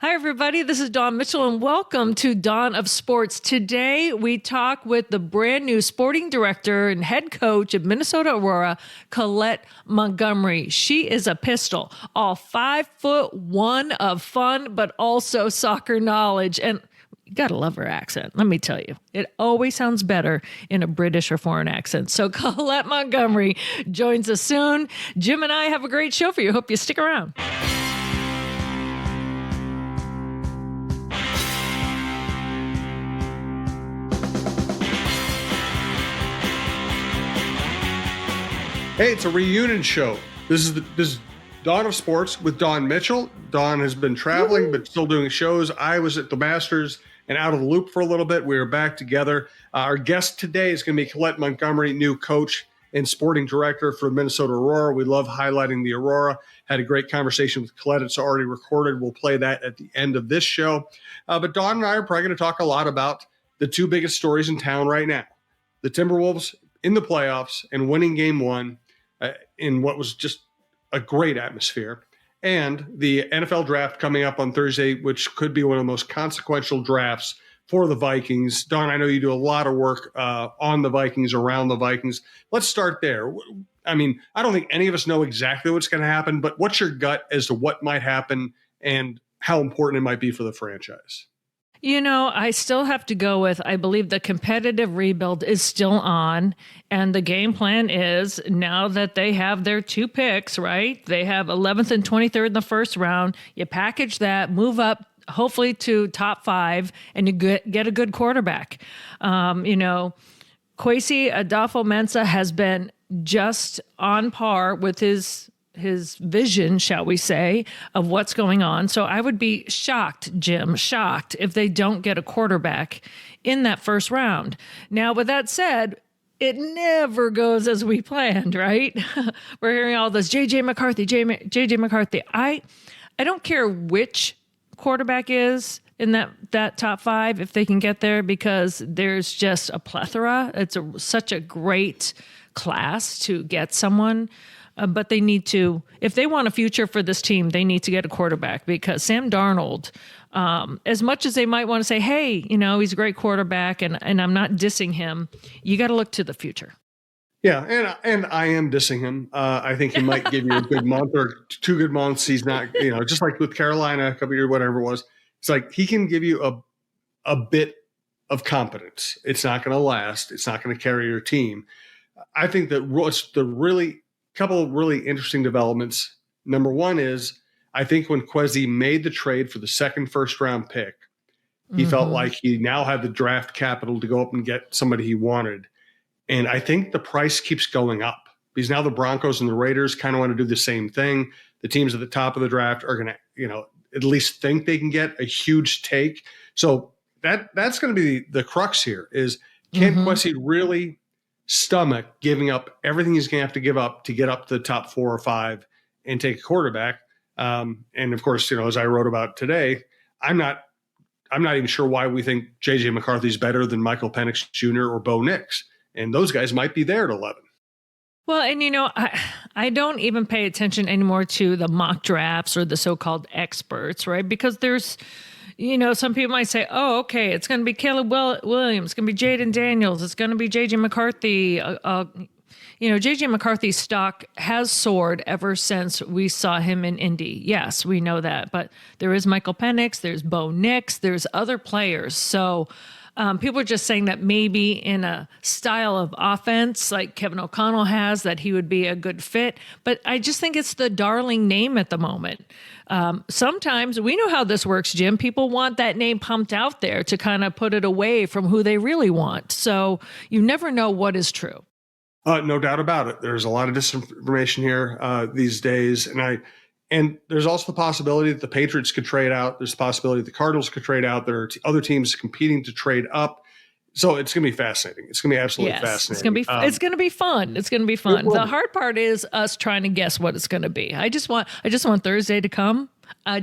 Hi, everybody. This is Dawn Mitchell, and welcome to Dawn of Sports. Today, we talk with the brand new sporting director and head coach of Minnesota Aurora, Collette Montgomery. She is a pistol, all 5'1" of fun, but also soccer knowledge. And you gotta love her accent. Let me tell you, it always sounds better in a British or foreign accent. So Collette Montgomery joins us soon. Jim and I have a great show for you. Hope you stick around. Hey, it's a reunion show. This is Dawn of Sports with Dawn Mitchell. Dawn has been traveling, but still doing shows. I was at the Masters and out of the loop for a little bit. We are back together. Our guest today is going to be Collette Montgomery, new coach and sporting director for Minnesota Aurora. We love highlighting the Aurora. Had a great conversation with Collette. It's already recorded. We'll play that at the end of this show. But Dawn and I are probably going to talk a lot about the two biggest stories in town right now. The Timberwolves in the playoffs and winning game one. In what was just a great atmosphere, and the NFL draft coming up on Thursday, which could be one of the most consequential drafts for the Vikings. Don, I know you do a lot of work on the Vikings, around the Vikings. Let's start there. I mean, I don't think any of us know exactly what's going to happen, but what's your gut as to what might happen and how important it might be for the franchise? You know, I still have to go with, I believe the competitive rebuild is still on. And the game plan is, now that they have their two picks, right? They have 11th and 23rd in the first round. You package that, move up, hopefully to top 5, and you get a good quarterback. Kwesi Adolfo-Mensah has been just on par with his vision, shall we say, of what's going on. So I would be shocked, Jim, if they don't get a quarterback in that first round. Now, with that said, it never goes as we planned, right? We're hearing all this JJ McCarthy. I don't care which quarterback is in that top 5 if they can get there, because there's just a plethora. It's such a great class to get someone. But they need to, if they want a future for this team, they need to get a quarterback, because Sam Darnold, as much as they might want to say, hey, he's a great quarterback and I'm not dissing him, you got to look to the future. Yeah, and I am dissing him. I think he might give you a good month or 2 good months. He's not, just like with Carolina a couple years, whatever it was. It's like he can give you a bit of competence. It's not going to last. It's not going to carry your team. I think that what's the couple of really interesting developments. Number one is, I think when Kwesi made the trade for the second first-round pick, he felt like he now had the draft capital to go up and get somebody he wanted. And I think the price keeps going up, because now the Broncos and the Raiders kind of want to do the same thing. The teams at the top of the draft are going to, at least think they can get a huge take. So that's going to be the crux here is, can Kwesi really stomach giving up everything he's going to have to give up to get up to the top 4 or 5 and take a quarterback? And of course, as I wrote about today, I'm not even sure why we think JJ McCarthy's better than Michael Penix Jr. or Bo Nix. And those guys might be there at 11. Well, and I don't even pay attention anymore to the mock drafts or the so-called experts, right? Because there's, some people might say, oh, okay, it's going to be Caleb Williams, it's going to be Jaden Daniels, it's going to be JJ McCarthy. JJ McCarthy's stock has soared ever since we saw him in Indy. Yes, we know that. But there is Michael Penix, there's Bo Nix, there's other players. So people are just saying that maybe in a style of offense like Kevin O'Connell has, that he would be a good fit. But I just think it's the darling name at the moment. Sometimes we know how this works, Jim. People want that name pumped out there to kind of put it away from who they really want. So you never know what is true. No doubt about it. There's a lot of disinformation here these days. And there's also the possibility that the Patriots could trade out. There's the possibility that the Cardinals could trade out. There are other teams competing to trade up. So it's going to be fascinating. It's going to be absolutely fascinating. It's going to be fun. It's going to be fun. The hard part is us trying to guess what it's going to be. I just want Thursday to come. I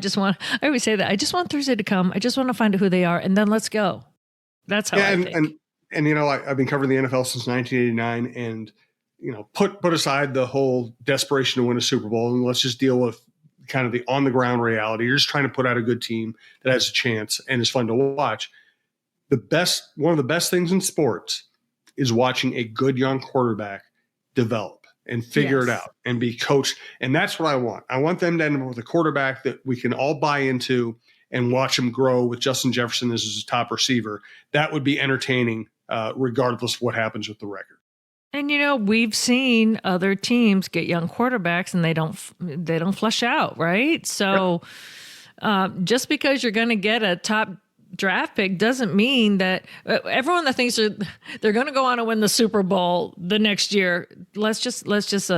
always say that. I just want Thursday to come. I just want to find out who they are, and then let's go. That's how I think. And I've been covering the NFL since 1989, and put aside the whole desperation to win a Super Bowl, and let's just deal with kind of the on the ground reality. You're just trying to put out a good team that has a chance and is fun to watch. One of the best things in sports is watching a good young quarterback develop and figure it out and be coached. And that's what I want. I want them to end up with a quarterback that we can all buy into and watch him grow with Justin Jefferson as his top receiver. That would be entertaining, regardless of what happens with the record. And we've seen other teams get young quarterbacks and they don't flush out, right? So just because you're going to get a top draft pick doesn't mean that everyone that thinks they're going to go on and win the Super Bowl the next year. Let's just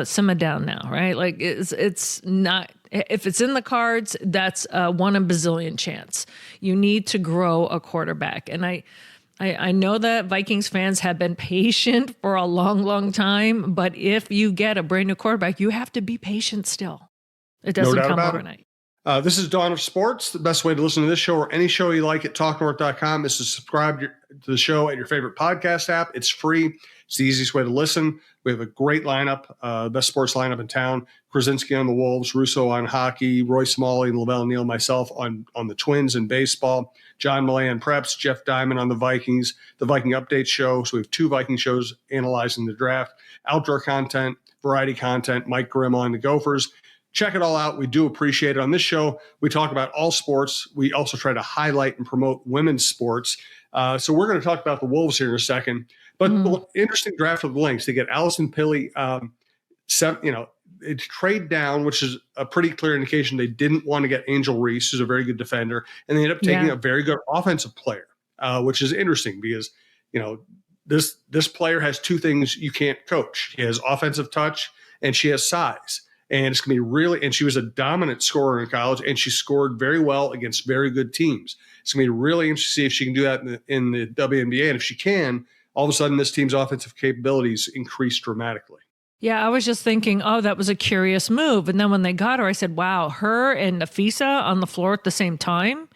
simmer down now, right? Like it's not. If it's in the cards, that's a 1 in a bazillion chance. You need to grow a quarterback, and I know that Vikings fans have been patient for a long, long time, but if you get a brand new quarterback, you have to be patient still. It doesn't come overnight. This is Dawn of Sports. The best way to listen to this show or any show you like at talknorth.com is to subscribe to the show at your favorite podcast app. It's free. It's the easiest way to listen. We have a great lineup, best sports lineup in town. Krasinski on the Wolves, Russo on hockey, Roy Smalley and Lavelle Neal, myself on the Twins and baseball, John Millay on Preps, Jeff Diamond on the Vikings, the Viking Update Show. So we have 2 Viking shows analyzing the draft, outdoor content, variety content, Mike Grimm on the Gophers. Check it all out. We do appreciate it. On this show, we talk about all sports. We also try to highlight and promote women's sports. So we're going to talk about the Wolves here in a second. But interesting draft of the Lynx. They get Allison Pilley, it's trade down, which is a pretty clear indication they didn't want to get Angel Reese, who's a very good defender. And they ended up taking a very good offensive player, which is interesting because, this player has 2 things you can't coach. She has offensive touch and she has size. And it's going to be really, and she was a dominant scorer in college, and she scored very well against very good teams. It's going to be really interesting to see if she can do that in the WNBA. And if she can, all of a sudden this team's offensive capabilities increase dramatically. Yeah, I was just thinking, that was a curious move. And then when they got her, I said, wow, her and Nafisa on the floor at the same time.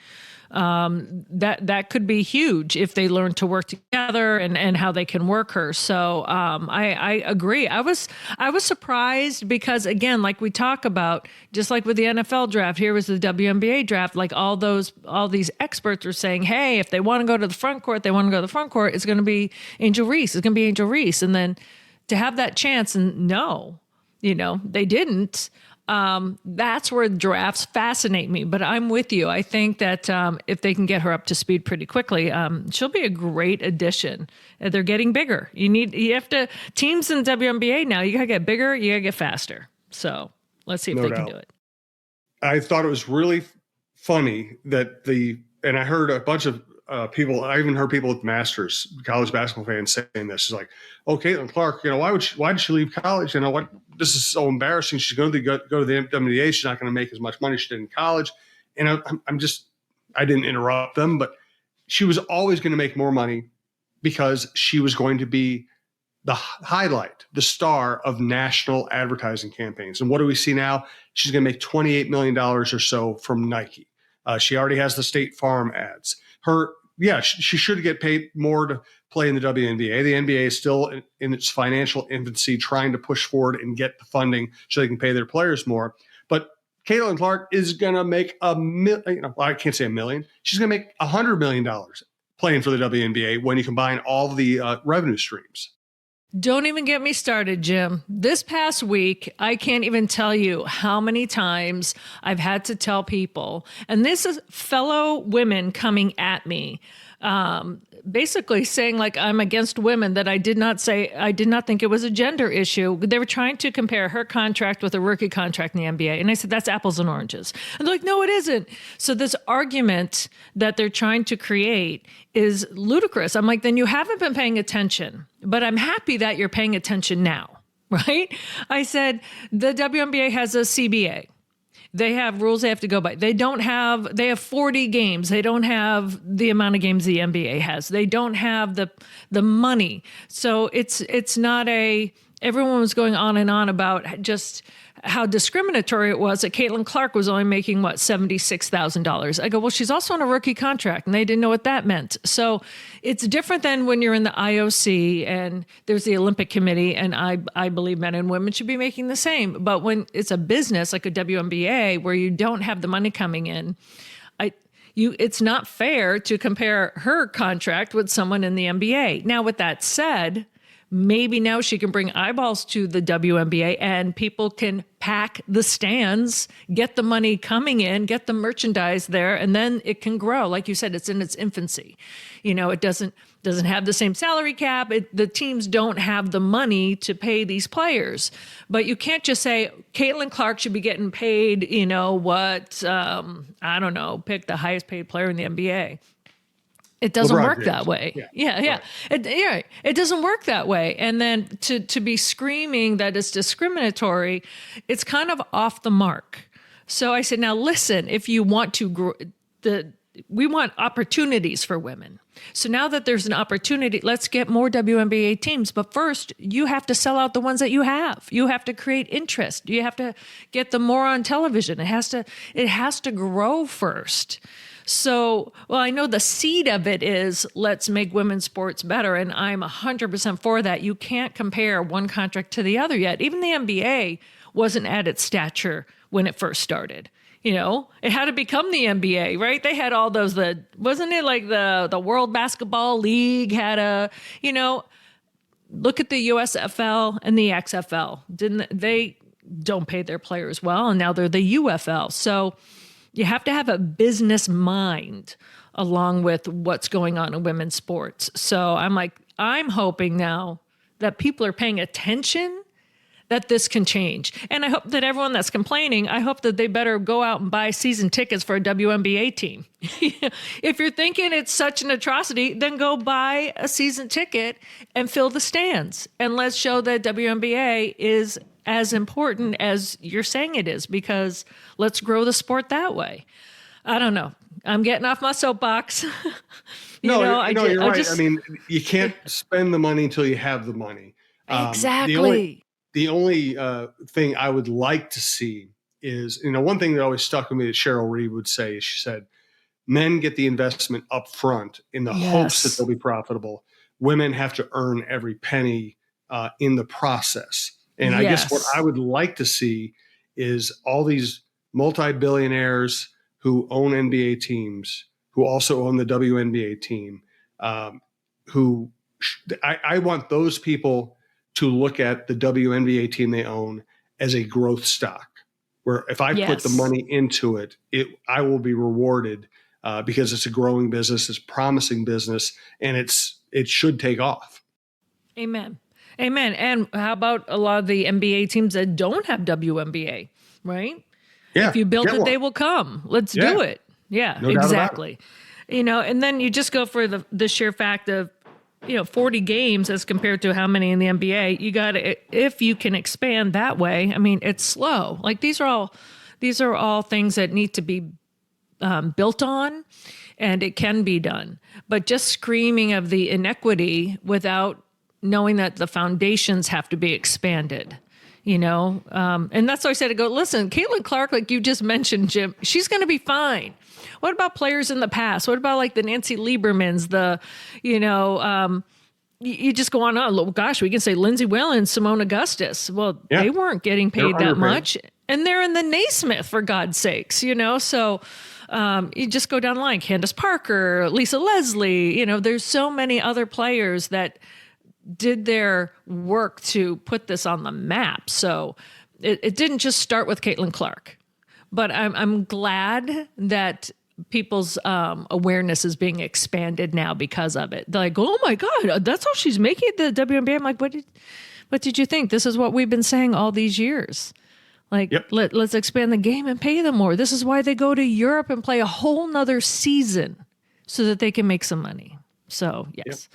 That could be huge if they learn to work together and how they can work her. So I agree. I was surprised because, again, like we talk about, just like with the NFL draft, here was the WNBA draft. Like all these experts are saying, hey, if they want to go to the front court, they want to go to the front court. It's going to be Angel Reese. It's going to be Angel Reese. And then to have that chance and no, they didn't. That's where drafts fascinate me, but I'm with you. I think that if they can get her up to speed pretty quickly, she'll be a great addition. They're getting bigger. Teams in WNBA now, you gotta get bigger, you gotta get faster. So let's see if they can do it. I thought it was really funny that and I heard a bunch of people, I even heard people with masters, college basketball fans saying this. It's like, Caitlin Clark, why did she leave college? This is so embarrassing. She's going to go to the WNBA. She's not going to make as much money as she did in college. And I didn't interrupt them, but she was always going to make more money because she was going to be the highlight, the star of national advertising campaigns. And what do we see now? She's going to make $28 million or so from Nike. She already has the State Farm ads. She should get paid more to play in the WNBA. The NBA is still in its financial infancy, trying to push forward and get the funding so they can pay their players more. But Caitlin Clark is going to make I can't say $1 million. She's going to make $100 million playing for the WNBA when you combine all the revenue streams. Don't even get me started, Jim. This past week, I can't even tell you how many times I've had to tell people, and this is fellow women coming at me, basically saying like I'm against women, that I did not think it was a gender issue. They were trying to compare her contract with a rookie contract in the NBA. And I said, that's apples and oranges. And they're like, no, it isn't. So this argument that they're trying to create is ludicrous. I'm like, then you haven't been paying attention, but I'm happy that you're paying attention now, right? I said, the WNBA has a CBA. They have rules they have to go by. They have 40 games. They don't have the amount of games the NBA has. They don't have the money. So it's not everyone was going on and on about just how discriminatory it was that Caitlin Clark was only making, what, $76,000. I go, well, she's also on a rookie contract, and they didn't know what that meant. So it's different than when you're in the IOC and there's the Olympic Committee, and I believe men and women should be making the same. But when it's a business like a WNBA where you don't have the money coming in, it's not fair to compare her contract with someone in the NBA. Now, with that said, maybe now she can bring eyeballs to the WNBA and people can pack the stands, get the money coming in, get the merchandise there, and then it can grow. Like you said, it's in its infancy. It doesn't have the same salary cap. The teams don't have the money to pay these players. But you can't just say Caitlin Clark should be getting paid, I don't know, pick the highest paid player in the NBA. It doesn't work that way. Yeah. Right. It doesn't work that way. And then to be screaming that it's discriminatory, it's kind of off the mark. So I said, now listen, if you want to grow, we want opportunities for women. So now that there's an opportunity, let's get more WNBA teams. But first, you have to sell out the ones that you have. You have to create interest. You have to get them more on television. It has to grow first. So, well, I know the seed of it is let's make women's sports better, and I'm 100% for that. You can't compare one contract to the other yet. Even the NBA wasn't at its stature when it first started. It had to become the NBA, right? They had all those, wasn't it like the World Basketball League had look at the USFL and the XFL. They don't pay their players well, and now they're the UFL. So you have to have a business mind along with what's going on in women's sports. So I'm hoping now that people are paying attention, that this can change. And I hope that everyone that's complaining, I hope that they better go out and buy season tickets for a WNBA team. If you're thinking it's such an atrocity, then go buy a season ticket and fill the stands. And let's show that WNBA is as important as you're saying it is, because let's grow the sport that way. I don't know. I'm getting off my soapbox. You're right. I mean, you can't spend the money until you have the money. Exactly. The only thing I would like to see is, one thing that always stuck with me that Cheryl Reed would say is, she said, men get the investment up front in the hopes that they'll be profitable. Women have to earn every penny in the process. And I guess what I would like to see is all these multi-billionaires who own NBA teams, who also own the WNBA team, I want those people to look at the WNBA team they own as a growth stock, where if I put the money into it, I will be rewarded because it's a growing business, it's a promising business, and it should take off. Amen. And how about a lot of the NBA teams that don't have WNBA, right? Yeah. If you build it, they will come. Let's do it. Yeah, no exactly. And then you just go for the sheer fact of, 40 games as compared to how many in the NBA. You got to, if you can expand that way, I mean, it's slow. Like these are all things that need to be built on, and it can be done. But just screaming of the inequity without knowing that the foundations have to be expanded, and that's why I said to go, listen, Caitlin Clark, like you just mentioned, Jim, she's going to be fine. What about players in the past? What about like the Nancy Liebermans, you just go on. Oh, gosh, we can say Lindsay Whalen, Simone Augustus. Well, they weren't getting paid that much, and they're in the Naismith, for God's sakes, So you just go down the line. Candace Parker, Lisa Leslie, there's so many other players that did their work to put this on the map. So it didn't just start with Caitlin Clark, but I'm glad that people's awareness is being expanded now because of it. They're like, oh my God, that's how she's making it, the WNBA. I'm like, what did you think? This is what we've been saying all these years. Like, let's expand the game and pay them more. This is why they go to Europe and play a whole nother season so that they can make some money. So yes,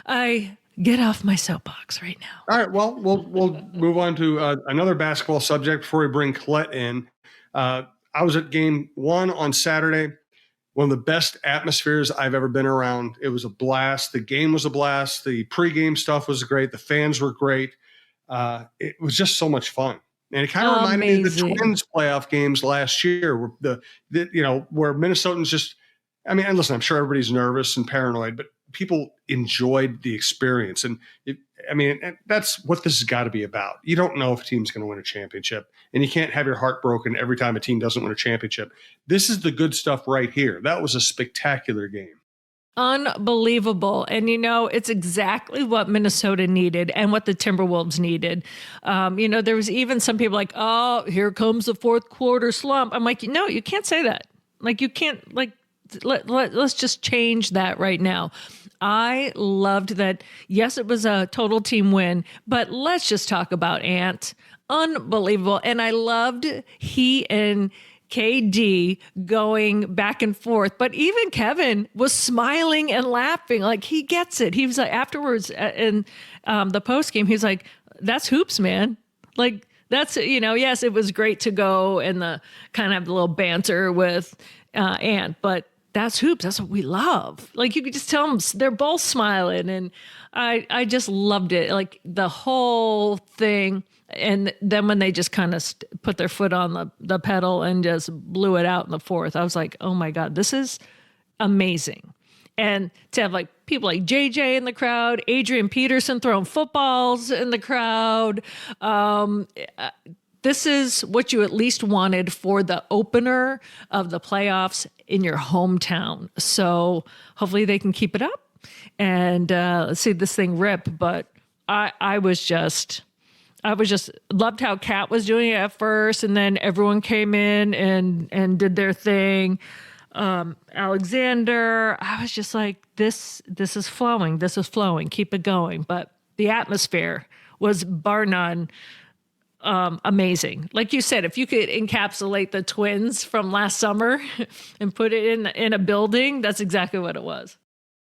I get off my soapbox right now. All right. Well, we'll move on to another basketball subject before we bring Collette in. I was at game 1 on Saturday. One of the best atmospheres I've ever been around. It was a blast. The game was a blast. The pregame stuff was great. The fans were great. It was just so much fun. And it kind of reminded me of the Amazing. Twins playoff games last year, where Minnesotans just, I mean, and listen, I'm sure everybody's nervous and paranoid, but people enjoyed the experience. And that's what this has got to be about. You don't know if a team's going to win a championship, and you can't have your heart broken every time a team doesn't win a championship. This is the good stuff right here. That was a spectacular game. Unbelievable. And, it's exactly what Minnesota needed and what the Timberwolves needed. There was even some people like, oh, here comes the fourth quarter slump. I'm like, no, you can't say that. Like, you can't, like, let's just change that right now. I loved that. Yes, it was a total team win, but let's just talk about Ant. Unbelievable. And I loved he and KD going back and forth, but even Kevin was smiling and laughing like he gets it. He was like afterwards in the post game, he's like, "That's hoops, man." Like that's yes, it was great to go and the kind of the little banter with Ant, but that's hoops. That's what we love. Like you could just tell them they're both smiling, and I just loved it. Like the whole thing. And then when they just kind of put their foot on the pedal and just blew it out in the fourth, I was like, oh my God, this is amazing. And to have like people like JJ in the crowd, Adrian Peterson throwing footballs in the crowd. This is what you at least wanted for the opener of the playoffs in your hometown. So hopefully they can keep it up and let's see this thing rip. But I was just loved how Kat was doing it at first, and then everyone came in and did their thing. Alexander, I was just like, this is flowing. This is flowing. Keep it going. But the atmosphere was bar none amazing. Like you said, if you could encapsulate the Twins from last summer and put it in a building, that's exactly what it was.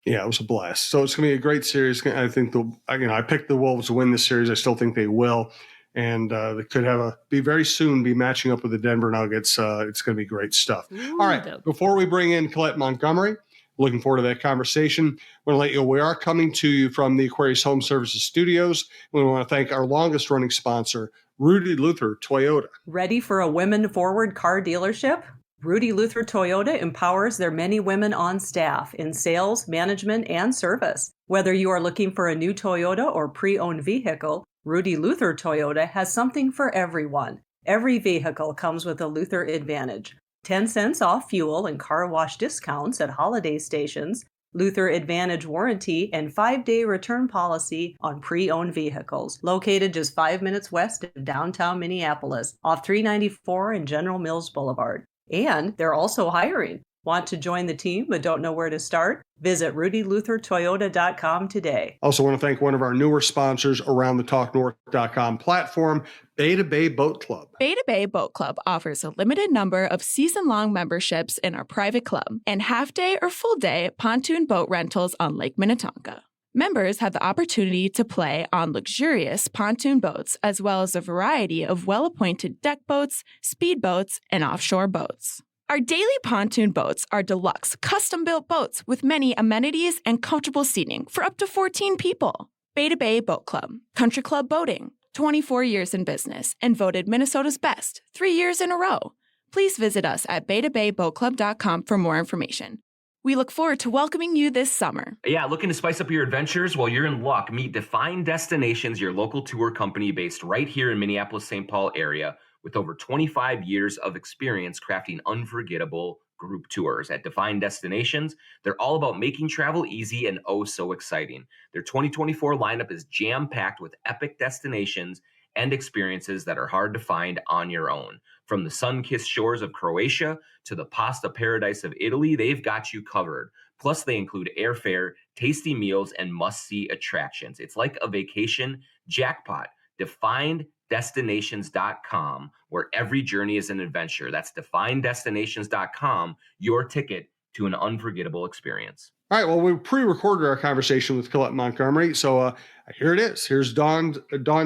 Yeah, it was a blast. So it's going to be a great series. I think I picked the Wolves to win this series. I still think they will, and they could be very soon be matching up with the Denver Nuggets. It's going to be great stuff. Ooh, all right, before we bring in Collette Montgomery, looking forward to that conversation. I want to let you know we are coming to you from the Aquarius Home Services Studios. We want to thank our longest running sponsor, Rudy Luther Toyota. Ready for a women-forward car dealership? Rudy Luther Toyota empowers their many women on staff in sales, management, and service. Whether you are looking for a new Toyota or pre-owned vehicle, Rudy Luther Toyota has something for everyone. Every vehicle comes with a Luther Advantage. 10 cents off fuel and car wash discounts at holiday stations, Luther Advantage warranty, and 5-day return policy on pre-owned vehicles. Located just 5 minutes west of downtown Minneapolis, off 394 and General Mills Boulevard. And they're also hiring. Want to join the team but don't know where to start? Visit rudyluthertoyota.com today. Also want to thank one of our newer sponsors around the TalkNorth.com platform, Beta Bay Boat Club. Beta Bay Boat Club offers a limited number of season-long memberships in our private club and half-day or full-day pontoon boat rentals on Lake Minnetonka. Members have the opportunity to play on luxurious pontoon boats, as well as a variety of well-appointed deck boats, speedboats, and offshore boats. Our daily pontoon boats are deluxe, custom-built boats with many amenities and comfortable seating for up to 14 people. Beta Bay Boat Club, Country Club Boating, 24 years in business, and voted Minnesota's best 3 years in a row. Please visit us at betabayboatclub.com for more information. We look forward to welcoming you this summer. Yeah, looking to spice up your adventures? Well, you're in luck. Meet Define Destinations, your local tour company based right here in Minneapolis-St. Paul area with over 25 years of experience crafting unforgettable group tours. At Define Destinations, they're all about making travel easy and oh so exciting. Their 2024 lineup is jam-packed with epic destinations and experiences that are hard to find on your own. From the sun-kissed shores of Croatia to the pasta paradise of Italy, they've got you covered. Plus, they include airfare, tasty meals, and must-see attractions. It's like a vacation jackpot. DefineDestinations.com, where every journey is an adventure. That's DefineDestinations.com, your ticket to an unforgettable experience. All right, well, we pre-recorded our conversation with Collette Montgomery, so here it is. Here's Dawn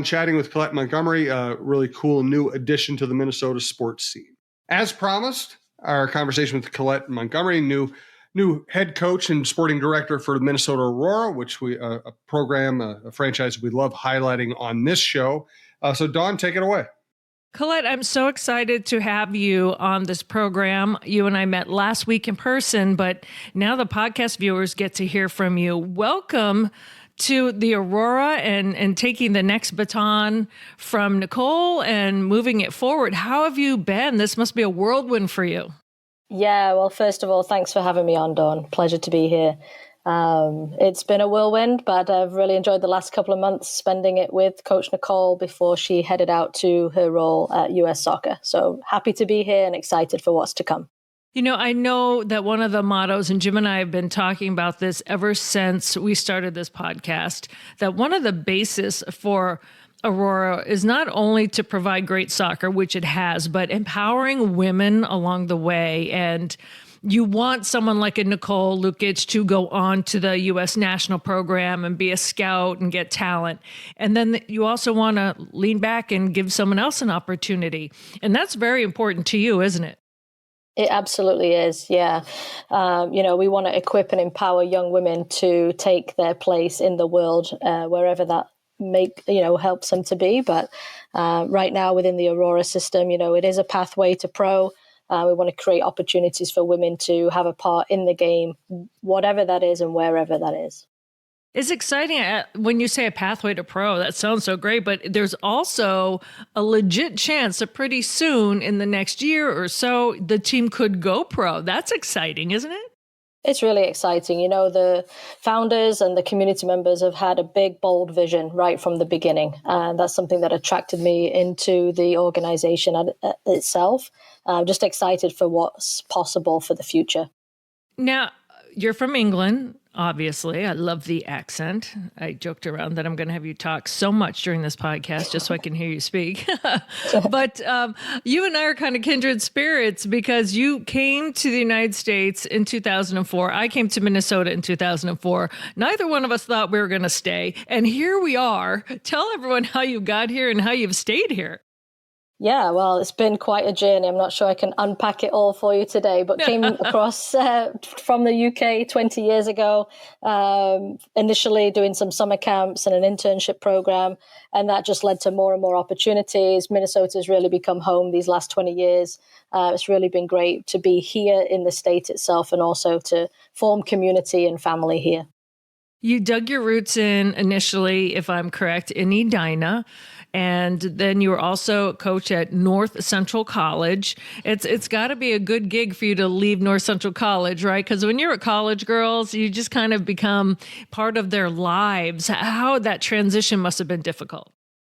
chatting with Collette Montgomery, a really cool new addition to the Minnesota sports scene. As promised, our conversation with Collette Montgomery, new head coach and sporting director for Minnesota Aurora, which a program, a franchise we love highlighting on this show. So Dawn, take it away. Collette, I'm so excited to have you on this program. You and I met last week in person, but now the podcast viewers get to hear from you. Welcome to the Aurora and taking the next baton from Nicole and moving it forward. How have you been? This must be a whirlwind for you. Yeah, well, first of all, thanks for having me on, Dawn. Pleasure to be here. It's been a whirlwind, but I've really enjoyed the last couple of months spending it with Coach Nicole before she headed out to her role at US Soccer. So happy to be here and excited for what's to come. You know, I know that one of the mottos, and Jim and I have been talking about this ever since we started this podcast, that one of the basis for Aurora is not only to provide great soccer, which it has, but empowering women along the way. And you want someone like a Nicole Lukic to go on to the U.S. national program and be a scout and get talent. And then you also want to lean back and give someone else an opportunity. And that's very important to you, isn't it? It absolutely is, yeah. We want to equip and empower young women to take their place in the world, wherever that helps them to be. But right now within the Aurora system, it is a pathway to pro. We want to create opportunities for women to have a part in the game, whatever that is and wherever that is. It's exciting when you say a pathway to pro. That sounds so great, but there's also a legit chance that pretty soon in the next year or so, the team could go pro. That's exciting, isn't it? It's really exciting. The founders and the community members have had a big, bold vision right from the beginning. And that's something that attracted me into the organization itself. I'm just excited for what's possible for the future. Now, you're from England, obviously. I love the accent. I joked around that I'm going to have you talk so much during this podcast just so I can hear you speak. But you and I are kind of kindred spirits because you came to the United States in 2004. I came to Minnesota in 2004. Neither one of us thought we were going to stay. And here we are. Tell everyone how you got here and how you've stayed here. Yeah, well, it's been quite a journey. I'm not sure I can unpack it all for you today, but came across from the UK 20 years ago, initially doing some summer camps and an internship program. And that just led to more and more opportunities. Minnesota's really become home these last 20 years. It's really been great to be here in the state itself and also to form community and family here. You dug your roots in initially, if I'm correct, in Edina. And then you were also a coach at North Central College. It's got to be a good gig for you to leave North Central College, right? Because when you're at college girls, you just kind of become part of their lives. How that transition must have been difficult.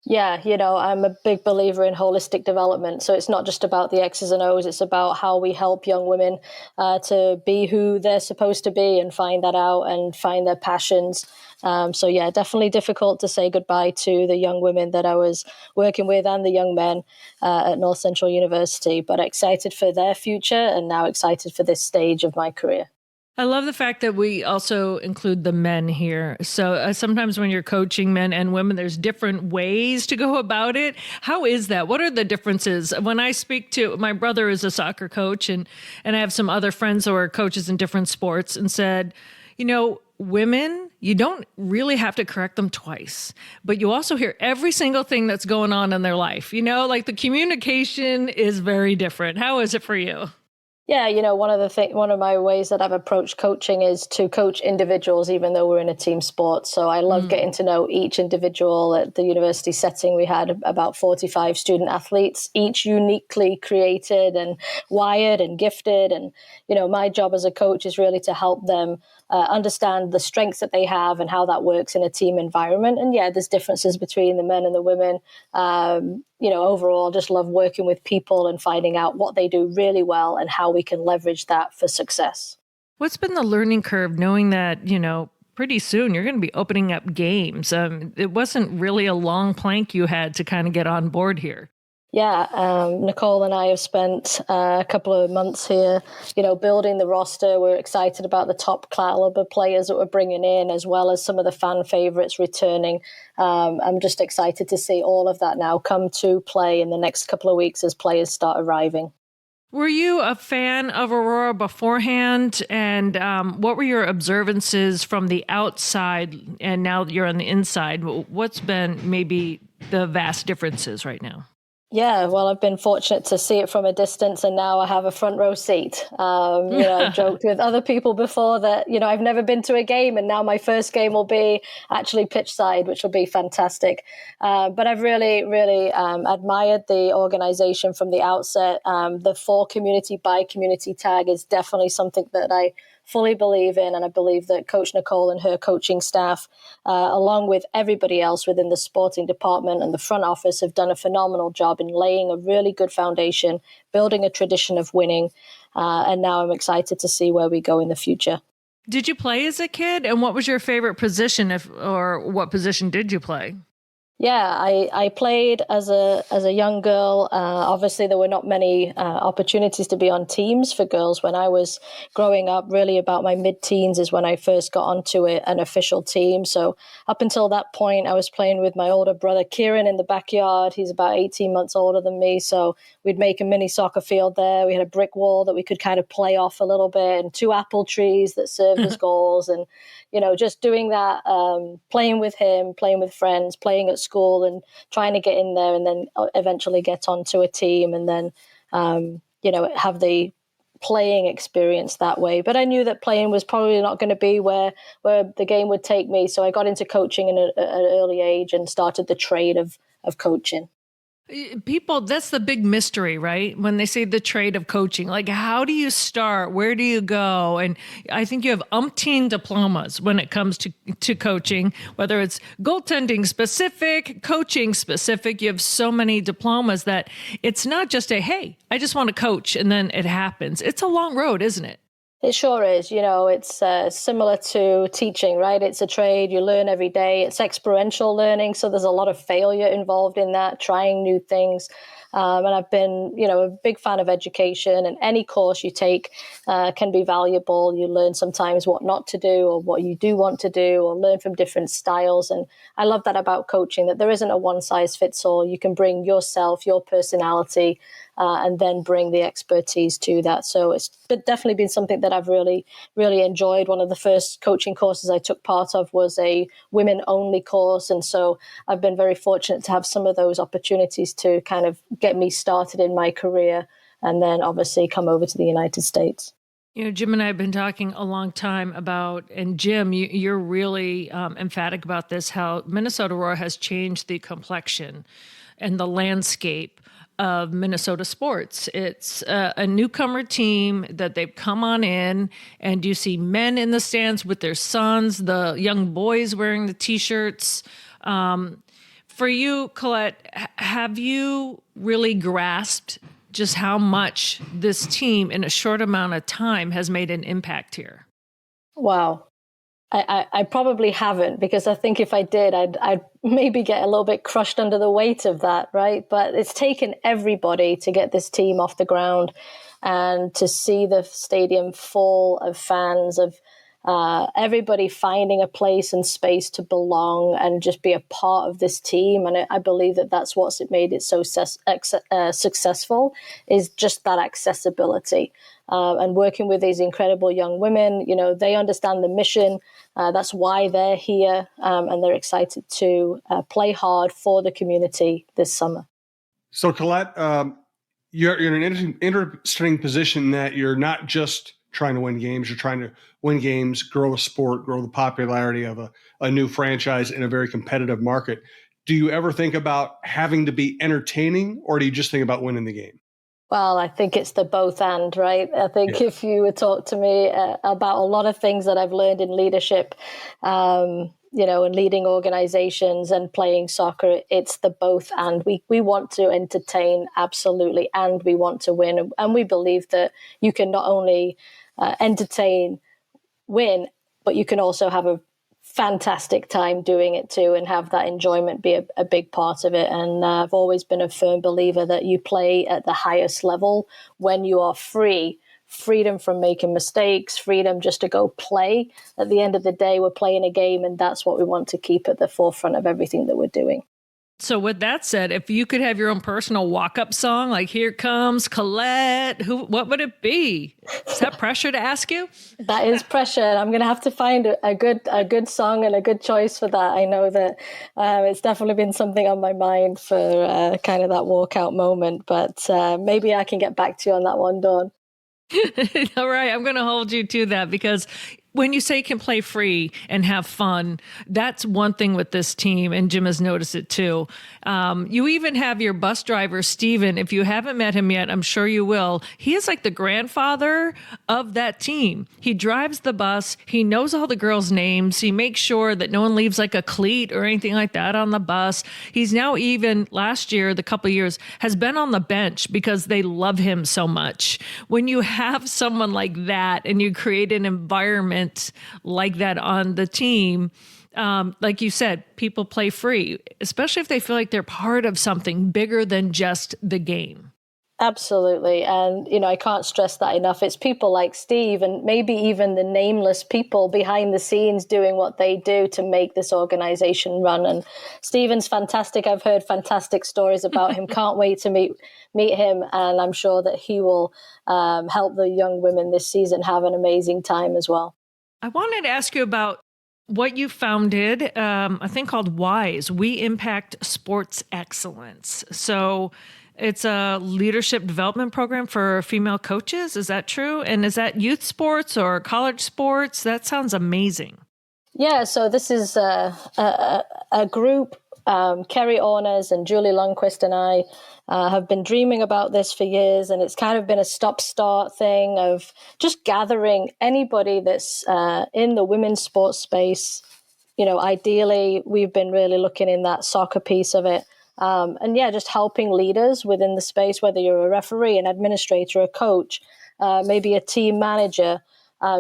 Yeah, I'm a big believer in holistic development. So it's not just about the X's and O's. It's about how we help young women to be who they're supposed to be and find that out and find their passions. So yeah, definitely difficult to say goodbye to the young women that I was working with and the young men at North Central University, but excited for their future and now excited for this stage of my career. I love the fact that we also include the men here. So sometimes when you're coaching men and women, there's different ways to go about it. How is that? What are the differences? When I speak to, my brother is a soccer coach and I have some other friends who are coaches in different sports and said, women, you don't really have to correct them twice, but you also hear every single thing that's going on in their life. Like the communication is very different. How is it for you? Yeah, one of my ways that I've approached coaching is to coach individuals, even though we're in a team sport. So I love getting to know each individual. At the university setting, we had about 45 student athletes, each uniquely created and wired and gifted. And, my job as a coach is really to help them understand the strengths that they have and how that works in a team environment. And yeah, there's differences between the men and the women. Overall, just love working with people and finding out what they do really well and how we can leverage that for success. What's been the learning curve knowing that, pretty soon you're going to be opening up games? It wasn't really a long plank you had to kind of get on board here. Yeah, Nicole and I have spent a couple of months here, building the roster. We're excited about the top caliber players that we're bringing in, as well as some of the fan favorites returning. I'm just excited to see all of that now come to play in the next couple of weeks as players start arriving. Were you a fan of Aurora beforehand? And what were your observances from the outside? And now you're on the inside. What's been maybe the vast differences right now? Yeah, well, I've been fortunate to see it from a distance, and now I have a front row seat. I've joked with other people before that, I've never been to a game, and now my first game will be actually pitch side, which will be fantastic. But I've really, really admired the organization from the outset. The for community by community tag is definitely something that I fully believe in. And I believe that Coach Nicole and her coaching staff, along with everybody else within the sporting department and the front office, have done a phenomenal job in laying a really good foundation, building a tradition of winning. And now I'm excited to see where we go in the future. Did you play as a kid? And what was your favorite position, or what position did you play? Yeah, I played as a young girl. Obviously, there were not many opportunities to be on teams for girls when I was growing up. Really, about my mid-teens is when I first got onto an official team. So up until that point, I was playing with my older brother, Kieran, in the backyard. He's about 18 months older than me. So we'd make a mini soccer field there. We had a brick wall that we could kind of play off a little bit, and 2 apple trees that served as goals. And just doing that, playing with him, playing with friends, playing at school, and trying to get in there, and then eventually get onto a team, and then, have the playing experience that way. But I knew that playing was probably not going to be where the game would take me. So I got into coaching at an early age and started the trade of coaching. People, that's the big mystery, right? When they say the trade of coaching, like, how do you start? Where do you go? And I think you have umpteen diplomas when it comes to coaching, whether it's goaltending specific, coaching specific. You have so many diplomas that it's not just hey, I just want to coach and then it happens. It's a long road, isn't it? It sure is. It's similar to teaching, right? It's a trade. You learn every day. It's experiential learning. So there's a lot of failure involved in that, trying new things. And I've been, a big fan of education, and any course you take can be valuable. You learn sometimes what not to do, or what you do want to do, or learn from different styles. And I love that about coaching, that there isn't a one size fits all. You can bring yourself, your personality, and then bring the expertise to that. So it's definitely been something that I've really, really enjoyed. One of the first coaching courses I took part of was a women-only course. And so I've been very fortunate to have some of those opportunities to kind of get me started in my career, and then obviously come over to the United States. Jim and I have been talking a long time about, and Jim, you're really emphatic about this, how Minnesota Aurora has changed the complexion and the landscape of Minnesota sports. It's a newcomer team that they've come on in, and you see men in the stands with their sons, the young boys wearing the T-shirts. For you, Collette, have you really grasped just how much this team in a short amount of time has made an impact here? Wow. I probably haven't, because I think if I did, I'd maybe get a little bit crushed under the weight of that, right? But it's taken everybody to get this team off the ground, and to see the stadium full of fans, of everybody finding a place and space to belong and just be a part of this team. And I believe that that's what's made it so successful, is just that accessibility. And working with these incredible young women, they understand the mission. That's why they're here, and they're excited to play hard for the community this summer. So, Collette, you're in an interesting position that you're not just trying to win games. You're trying to win games, grow a sport, grow the popularity of a new franchise in a very competitive market. Do you ever think about having to be entertaining, or do you just think about winning the game? Well, I think it's the both and, right? I think if you would talk to me about a lot of things that I've learned in leadership, in leading organizations and playing soccer, it's the both and. We want to entertain, absolutely, and we want to win. And we believe that you can not only entertain, win, but you can also have a fantastic time doing it too, and have that enjoyment be a big part of it. And I've always been a firm believer that you play at the highest level when you are freedom from making mistakes, freedom just to go play. At the end of the day, we're playing a game, and that's what we want to keep at the forefront of everything that we're doing. So with that said, if you could have your own personal walk-up song, like Here Comes Collette, what would it be? Is that pressure to ask you? That is pressure. I'm going to have to find a good song and a good choice for that. I know that it's definitely been something on my mind for kind of that walkout moment, but maybe I can get back to you on that one, Dawn. All right, I'm going to hold you to that, because when you say you can play free and have fun, that's one thing with this team, and Jim has noticed it too. You even have your bus driver, Steven. If you haven't met him yet, I'm sure you will. He is like the grandfather of that team. He drives the bus. He knows all the girls' names. He makes sure that no one leaves like a cleat or anything like that on the bus. He's now even, last year, the couple of years, has been on the bench because they love him so much. When you have someone like that and you create an environment like that on the team, like you said, people play free, especially if they feel like they're part of something bigger than just the game. Absolutely. And, I can't stress that enough. It's people like Steve and maybe even the nameless people behind the scenes doing what they do to make this organization run. And Steven's fantastic. I've heard fantastic stories about him. Can't wait to meet him. And I'm sure that he will help the young women this season have an amazing time as well. I wanted to ask you about what you founded, a thing called WISE, We Impact Sports Excellence. So it's a leadership development program for female coaches. Is that true? And is that youth sports or college sports? That sounds amazing. Yeah, so this is a group. Kerry Orners and Julie Lundquist and I have been dreaming about this for years, and it's kind of been a stop-start thing of just gathering anybody that's in the women's sports space. Ideally, we've been really looking in that soccer piece of it. And just helping leaders within the space, whether you're a referee, an administrator, a coach, maybe a team manager,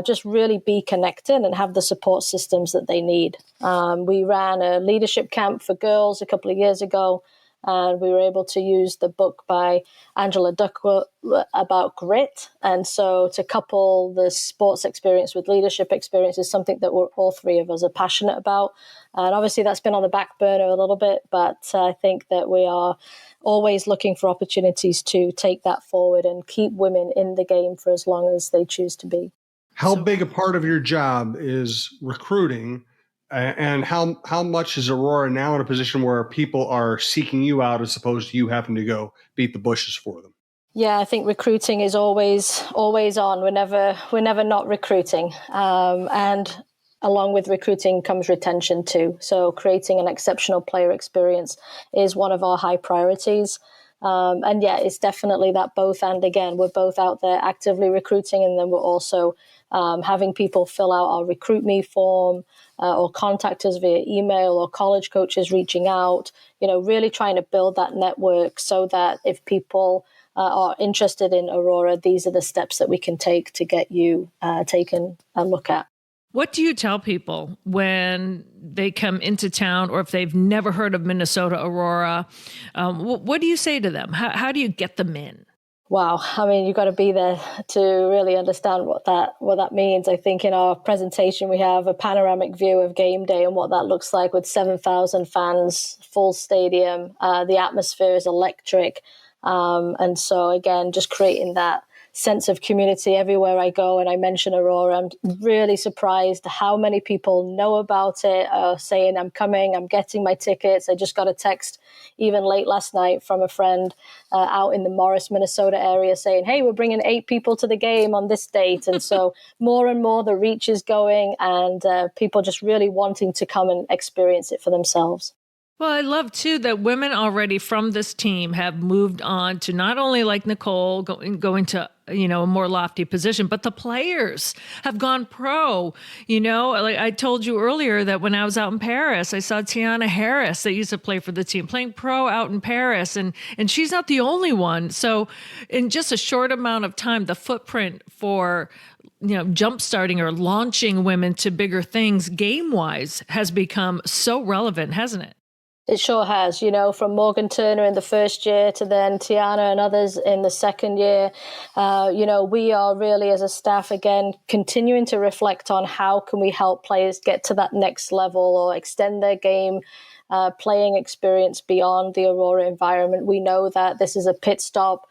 just really be connected and have the support systems that they need. We ran a leadership camp for girls a couple of years ago, and we were able to use the book by Angela Duckworth about grit. And so to couple the sports experience with leadership experience is something that all three of us are passionate about. And obviously that's been on the back burner a little bit, but I think that we are always looking for opportunities to take that forward and keep women in the game for as long as they choose to be. How big a part of your job is recruiting, and how much is Aurora now in a position where people are seeking you out as opposed to you having to go beat the bushes for them? Yeah, I think recruiting is always on. We're never not recruiting. And along with recruiting comes retention too. So creating an exceptional player experience is one of our high priorities. And it's definitely that both. And again, we're both out there actively recruiting, and then we're also having people fill out our Recruit Me form or contact us via email, or college coaches reaching out, really trying to build that network so that if people are interested in Aurora, these are the steps that we can take to get you taken a look at. What do you tell people when they come into town, or if they've never heard of Minnesota Aurora? What do you say to them? How do you get them in? Wow. I mean, you've got to be there to really understand what that means. I think in our presentation, we have a panoramic view of game day and what that looks like with 7,000 fans, full stadium. The atmosphere is electric. And so, again, just creating that sense of community everywhere I go. And I mention Aurora, I'm really surprised how many people know about it, saying I'm coming, I'm getting my tickets. I just got a text even late last night from a friend out in the Morris, Minnesota area saying, hey, we're bringing 8 people to the game on this date. And so more and more the reach is going, and people just really wanting to come and experience it for themselves. Well, I love, too, that women already from this team have moved on to not only like Nicole going to, a more lofty position, but the players have gone pro. Like I told you earlier that when I was out in Paris, I saw Tiana Harris that used to play for the team playing pro out in Paris. And she's not the only one. So in just a short amount of time, the footprint for jump-starting or launching women to bigger things game-wise has become so relevant, hasn't it? It sure has, from Morgan Turner in the first year to then Tiana and others in the second year. We are really, as a staff, again, continuing to reflect on how can we help players get to that next level or extend their game playing experience beyond the Aurora environment. We know that this is a pit stop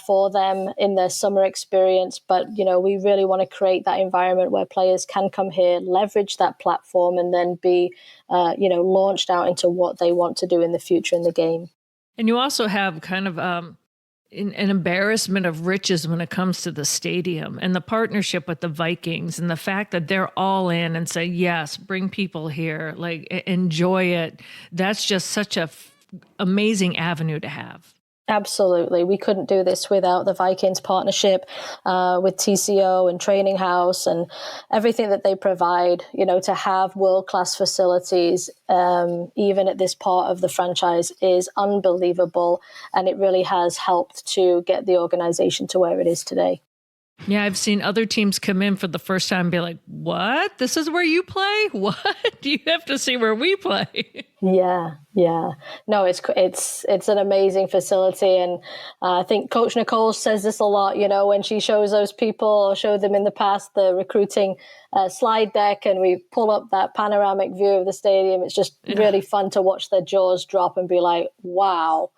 for them in their summer experience. But, we really want to create that environment where players can come here, leverage that platform, and then be, launched out into what they want to do in the future in the game. And you also have kind of an embarrassment of riches when it comes to the stadium and the partnership with the Vikings and the fact that they're all in and say, yes, bring people here, like enjoy it. That's just such a amazing avenue to have. Absolutely. We couldn't do this without the Vikings partnership with TCO and Training House and everything that they provide, to have world-class facilities, even at this part of the franchise, is unbelievable. And it really has helped to get the organization to where it is today. Yeah, I've seen other teams come in for the first time and be like, what? This is where you play? What? You have to see where we play. Yeah. No, it's an amazing facility. And I think Coach Nicole says this a lot, when she shows those people or showed them in the past the recruiting slide deck and we pull up that panoramic view of the stadium. It's just really fun to watch their jaws drop and be like, wow.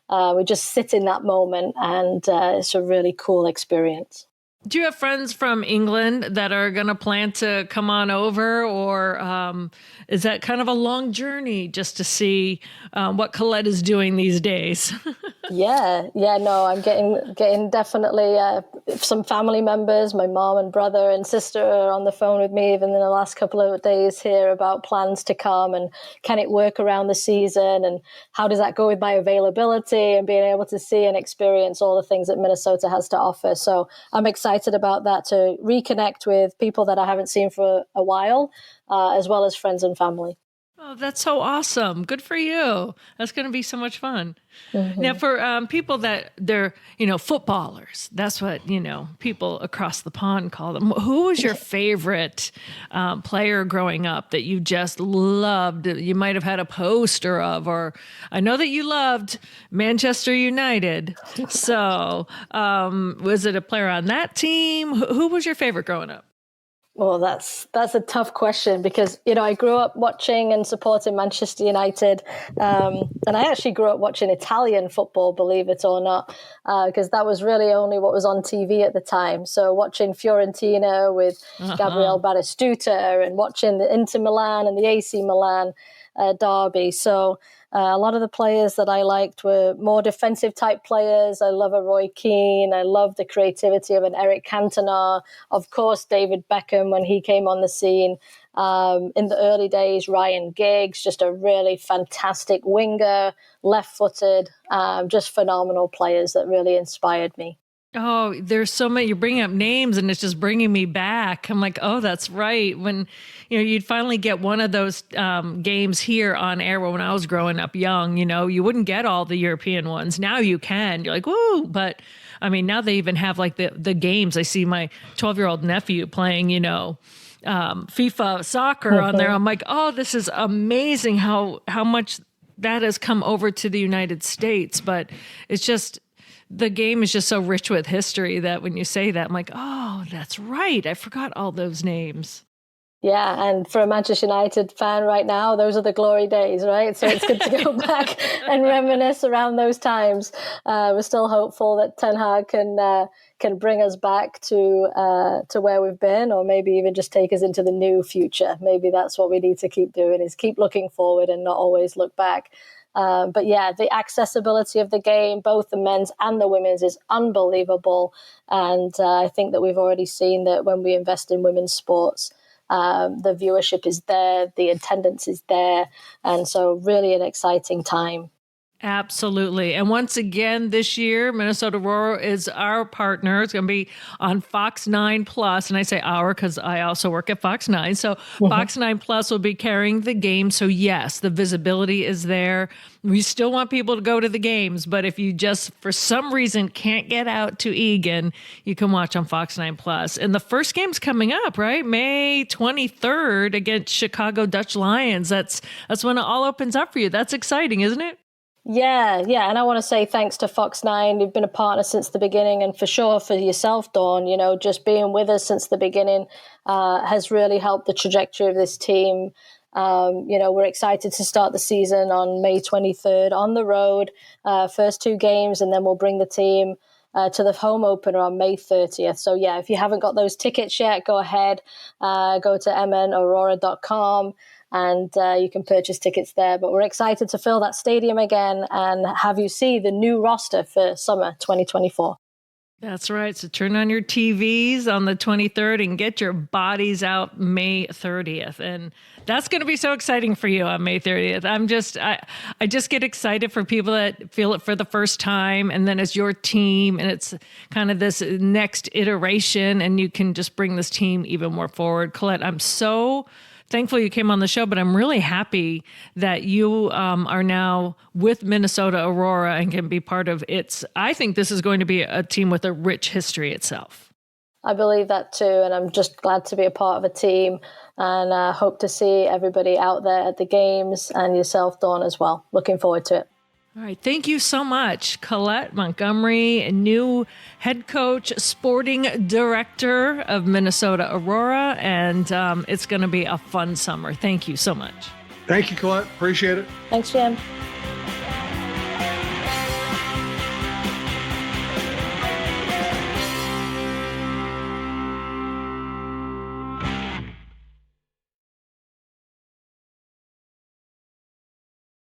We just sit in that moment and it's a really cool experience. Do you have friends from England that are going to plan to come on over, or is that kind of a long journey just to see what Collette is doing these days? No, I'm getting definitely some family members. My mom and brother and sister are on the phone with me even in the last couple of days here about plans to come and can it work around the season and how does that go with my availability and being able to see and experience all the things that Minnesota has to offer. So I'm excited about that, to reconnect with people that I haven't seen for a while, as well as friends and family. Oh, that's so awesome. Good for you. That's going to be so much fun. Mm-hmm. Now, for people that they're, footballers, that's what, people across the pond call them. Who was your favorite player growing up that you just loved? You might have had a poster of, or I know that you loved Manchester United. So was it a player on that team? Who was your favorite growing up? Well, that's a tough question because, I grew up watching and supporting Manchester United. And I actually grew up watching Italian football, believe it or not, because that was really only what was on TV at the time. So watching Fiorentina with Gabriele Batistuta and watching the Inter Milan and the AC Milan derby. So a lot of the players that I liked were more defensive type players. I love a Roy Keane. I love the creativity of an Eric Cantona. Of course, David Beckham when he came on the scene. In the early days, Ryan Giggs, just a really fantastic winger, left-footed, just phenomenal players that really inspired me. Oh, there's so many. You're bringing up names and it's just bringing me back. I'm like, oh, that's right. When, you'd finally get one of those games here on air when I was growing up young, you wouldn't get all the European ones. Now you can. You're like, woo. But I mean, now they even have like the games. I see my 12-year-old nephew playing, FIFA soccer on there. I'm like, oh, this is amazing how much that has come over to the United States. But it's just, the game is just so rich with history that when you say that, I'm like, oh, that's right. I forgot all those names. Yeah, and for a Manchester United fan right now, those are the glory days, right? So it's good to go back and reminisce around those times. We're still hopeful that Ten Hag can bring us back to where we've been, or maybe even just take us into the new future. Maybe that's what we need to keep doing, is keep looking forward and not always look back. But yeah, the accessibility of the game, both the men's and the women's, is unbelievable. And I think that we've already seen that when we invest in women's sports, the viewership is there, the attendance is there. And so really an exciting time. Absolutely. And once again, this year, Minnesota Aurora is our partner. It's going to be on Fox 9 Plus. And I say our because I also work at Fox 9. So Fox 9 Plus will be carrying the game. So yes, the visibility is there. We still want people to go to the games. But if you just, for some reason, can't get out to Eagan, you can watch on Fox 9 Plus. And the first game's coming up, right? May 23rd against Chicago Dutch Lions. That's when it all opens up for you. That's exciting, isn't it? Yeah. And I want to say thanks to Fox 9. You've been a partner since the beginning. And for sure for yourself, Dawn, just being with us since the beginning has really helped the trajectory of this team. We're excited to start the season on May 23rd on the road, first 2 games, and then we'll bring the team to the home opener on May 30th. So, yeah, if you haven't got those tickets yet, go ahead, go to mnaurora.com. And you can purchase tickets there. But we're excited to fill that stadium again and have you see the new roster for summer 2024. That's right. So turn on your TVs on the 23rd and get your bodies out May 30th. And that's going to be so exciting for you on May 30th. I just get excited for people that feel it for the first time. And then as your team, and it's kind of this next iteration, and you can just bring this team even more forward. Collette, I'm so thankful you came on the show, but I'm really happy that you are now with Minnesota Aurora and can be part of its. I think this is going to be a team with a rich history itself. I believe that too, and I'm just glad to be a part of a team, and hope to see everybody out there at the games and yourself, Dawn, as well. Looking forward to it. All right. Thank you so much, Collette Montgomery, new head coach, sporting director of Minnesota Aurora. And it's going to be a fun summer. Thank you so much. Thank you, Collette. Appreciate it. Thanks, Jim.